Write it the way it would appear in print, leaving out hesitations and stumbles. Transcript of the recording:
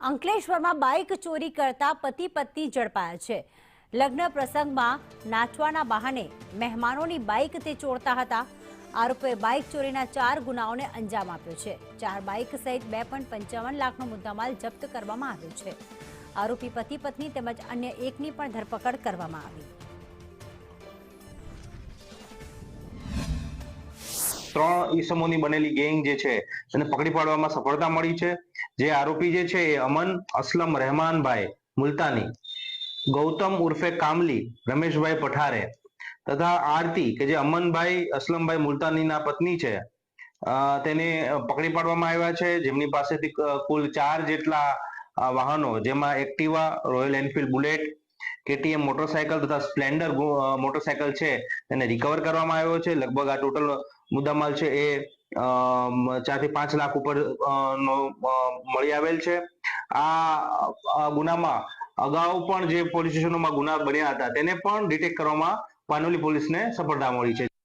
અંકલેશ્વરમાં બાઇક ચોરી કરતા પતિ પત્ની ઝડપાયા છે। લગ્ન પ્રસંગમાં નાચવાના બહાને મહેમાનોની બાઇક તે ચોરતા હતા। આરોપીએ બાઇક ચોરીના 4 ગુનાઓને અંજામ આપ્યો છે। 4 બાઇક સહિત 2.55 લાખનો મુદ્દામાલ જપ્ત કરવામાં આવ્યો છે। આરોપી પતિ પત્ની તેમજ અન્ય એકની પણ ધરપકડ કરવામાં આવી। 3 ઈસમોની બનેલી ગેંગ જે છે તેને પકડી પાડવામાં સફળતા મળી છે। જે આરોપી જે છે એ અમન અસલમ રહેમાનભાઈ મુલતાની, ગૌતમ ઉર્ફે કામલી રમેશભાઈ પઠારે તથા આરતી કે જે અમનભાઈ અસલમભાઈ મુલતાનીના પત્ની છે, તેને પકડી પાડવામાં આવ્યા છે। જેમની પાસેથી કુલ 4 જેટલા વાહનો, જેમાં Activa, royal Enfield bullet, KTM motorcycle તથા સ્પ્લેન્ડર મોટરસાયકલ છે તેને રિકવર કરવામાં આવ્યો છે। લગભગ આ ટોટલ મુદ્દામાલ છે એ 4 થી 5 લાખ ઉપર નો મળી આવેલ છે। આ ગુનામાં અગાઉ પણ જે પોલીસ સ્ટેશનોમાં ગુના બન્યા હતા તેને પણ ડિટેક્ટ કરવામાં પાનોલી પોલીસને સફળતા મળી છે।